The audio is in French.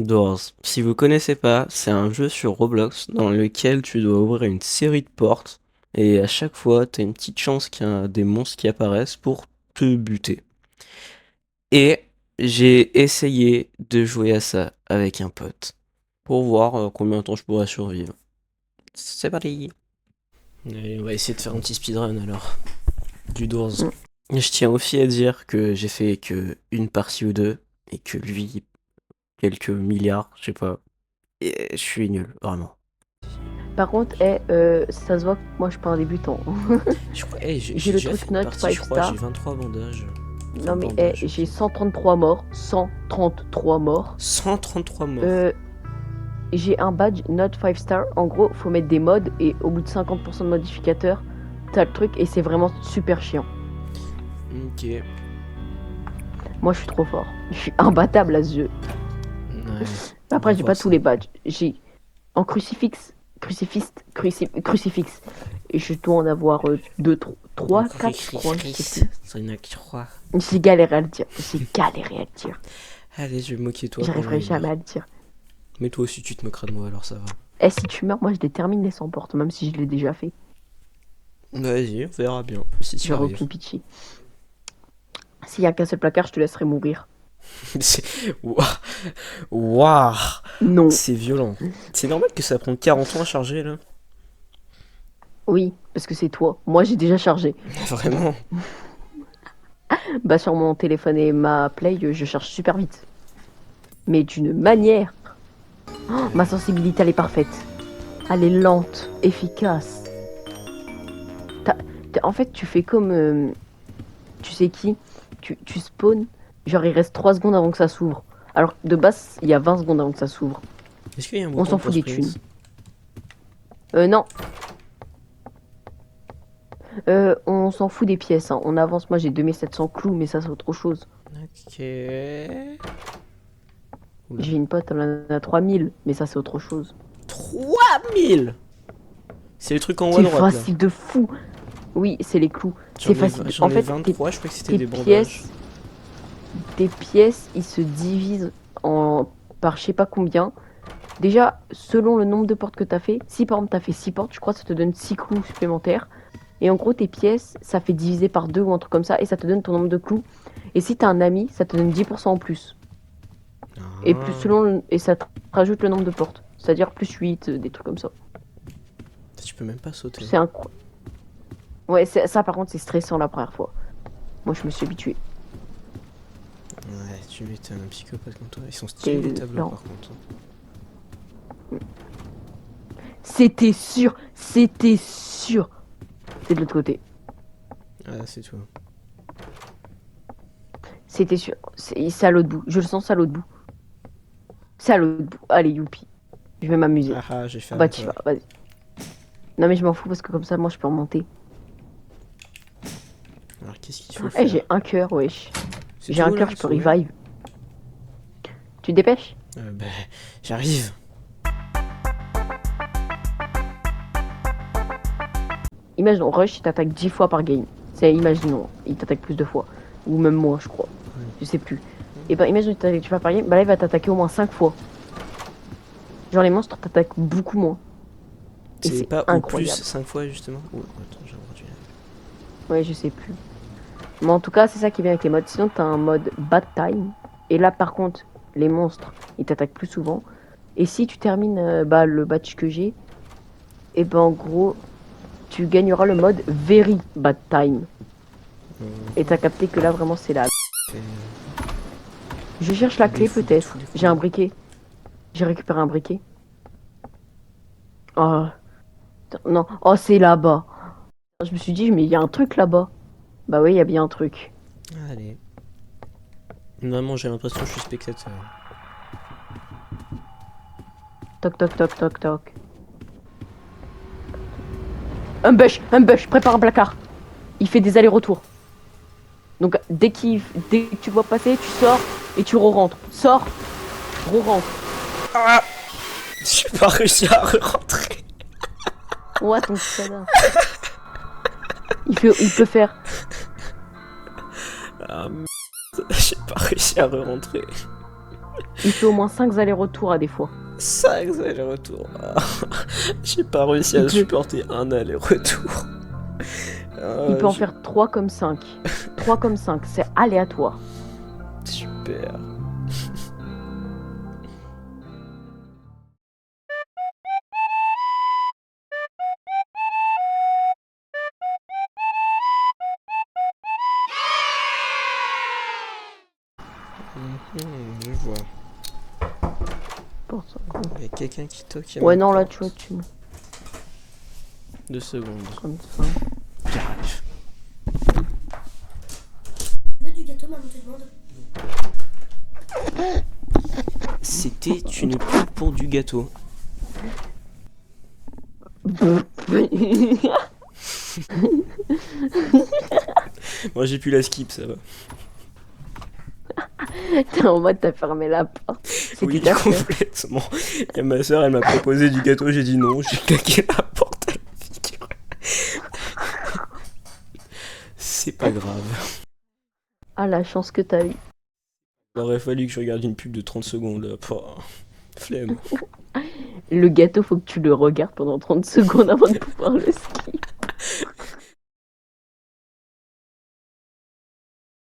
Doors. Si vous connaissez pas, c'est un jeu sur Roblox dans lequel tu dois ouvrir une série de portes et à chaque fois, t'as une petite chance qu'il y a des monstres qui apparaissent pour te buter. Et j'ai essayé de jouer à ça avec un pote pour voir combien de temps je pourrais survivre. C'est parti. Allez, on va essayer de faire un petit speedrun alors du Doors. Mm. Je tiens aussi à dire que j'ai fait que une partie ou deux et que lui quelques milliards, je sais pas. Et je suis nul, vraiment. Par contre, ça se voit que moi je suis pas un débutant. Je crois, J'ai j'ai le déjà truc fait une Note partie, 5 je crois, j'ai star. 23 bandages. Non 30 mais bandages, j'ai ok. 133 morts. 133 morts. 133 morts. Euh, j'ai un badge Note 5 star. En gros, faut mettre des mods et au bout de 50% de modificateurs, t'as le truc et c'est vraiment super chiant. Ok. Moi je suis trop fort. Je suis imbattable à ce jeu. Ouais, on va Après, j'ai voir pas tous ça. les badges. J'ai en crucifix. Et je dois en avoir 2, 3, 4, je crois, je sais plus. C'est une croix. J'ai galéré à le dire. J'ai galéré à le dire. Allez, je vais me moquer de toi pendant J'arriverai une jamais à heure. le dire. Mais toi aussi, tu te moqueras de moi, alors ça va. Et si tu meurs, moi je détermine les 100 portes, même si je l'ai déjà fait. Vas-y, on verra bien si tu J'aurais arrives. aucune pitié. S'il y a qu'un seul placard, je te laisserai mourir. C'est... Ouah. Ouah. Non. C'est violent. C'est normal que ça prenne 40 ans à charger, là. Oui, parce que c'est toi. Moi j'ai déjà chargé. Vraiment. Bah sur mon téléphone et ma Play, je charge super vite. Mais d'une manière. Oh, ma sensibilité, elle est parfaite. Elle est lente, efficace. En fait, tu fais comme... tu sais qui tu spawns, genre il reste 3 secondes avant que ça s'ouvre. Alors de base, il y a 20 secondes avant que ça s'ouvre. Est-ce qu'il y a un On bouton s'en pour fout des thunes. sprint? Non, on s'en fout des pièces. Hein. On avance, moi j'ai 2700 clous, mais ça c'est autre chose. Ok. Oula. J'ai une pote, elle en a 3000, mais ça c'est autre chose. 3000. C'est le truc en haut à C'est droite là. facile de fou. Oui, c'est les clous. C'est J'en ai, facile. j'en En ai fait, 23, je crois que c'était tes des bandages. pièces, tes pièces, ils se divisent par je sais pas combien. Déjà, selon le nombre de portes que t'as fait, si par exemple t'as fait 6 portes, je crois que ça te donne 6 clous supplémentaires. Et en gros, tes pièces, ça fait diviser par 2 ou un truc comme ça, et ça te donne ton nombre de clous. Et si t'as un ami, ça te donne 10% en plus. Et plus Ah. et ça te rajoute le nombre de portes. C'est-à-dire plus 8, des trucs comme ça. Tu peux même pas sauter. C'est incroyable. Ouais, ça par contre, c'est stressant la première fois. Moi, je me suis habitué. Ouais, tu m'étonnes, un psychopathe comme toi. Ils sont stylés T'es les tableaux lent. par contre. C'était sûr, c'était sûr. C'est de l'autre côté. Ah, c'est tout. C'était sûr. C'est à l'autre bout. Je le sens, c'est à l'autre bout. C'est à l'autre bout. Allez, youpi. Je vais m'amuser. Ah ah, j'ai fait Ah bah, avant tu toi. vas, vas-y. Non, mais je m'en fous parce que comme ça, moi, je peux remonter. Alors qu'est-ce qu'il faut Eh, j'ai faire? un cœur, wesh. C'est J'ai un tout là? cœur, je peux Sauver? revive. Tu te dépêches? Bah, j'arrive. Imaginons, Rush, il t'attaque 10 fois par game. C'est, imaginons, il t'attaque plus de fois. Ou même moins, je crois. Ouais. Je sais plus. Et ben, imaginons qu'il t'attaque 10 fois par game. Bah là, il va t'attaquer au moins 5 fois. Genre, les monstres t'attaquent beaucoup moins. Et C'est c'est pas au plus incroyable. 5 fois justement? Oh, attends, j'ai entendu. Ouais, je sais plus. Mais en tout cas, c'est ça qui est bien avec les modes. Sinon, t'as un mode Bad Time. Et là, par contre, les monstres, ils t'attaquent plus souvent. Et si tu termines le badge que j'ai, et ben en gros, tu gagneras le mode Very Bad Time. Et t'as capté que là, vraiment, c'est la... Fait, Je cherche la des clé, fous, peut-être. tous les J'ai un combats. briquet. J'ai récupéré un briquet. Oh, non. Oh, c'est là-bas. Je me suis dit, mais il y a un truc là-bas. Bah oui, il y a bien un truc. Allez. Vraiment, j'ai l'impression que je suis spectateur. Toc, toc, toc, toc, toc. Un bush, prépare un placard. Il fait des allers-retours. Donc dès que tu vois passer, tu sors et tu re-rentres. Sors, re-rentre. Ah! J'ai pas réussi à rentrer. Ouais, ton connard. Il peut faire. Ah merde, j'ai pas réussi à re-rentrer. Il fait au moins 5 allers-retours à des fois. 5 allers-retours. J'ai pas réussi Il à peut- supporter un aller-retour. Il peut en Je- faire 3 comme 5. 3 comme 5, c'est aléatoire. Super. Je vois. Pour ça. Il y a quelqu'un qui toque à Ouais, ma non, là, porte. tu vois, tu 2 secondes. comme ça. J'arrive. Tu veux du gâteau, maman te demande. C'était une pub pour du gâteau. Moi j'ai pu la skip, ça va. T'es en mode, t'as fermé la porte. C'était Oui, ta fête. complètement. Et ma soeur, elle m'a proposé du gâteau, j'ai dit non, j'ai claqué la porte à la figure. C'est pas grave. Ah, la chance que t'as eu. Il aurait fallu que je regarde une pub de 30 secondes là. Flemme. Le gâteau, faut que tu le regardes pendant 30 secondes avant de pouvoir le skip.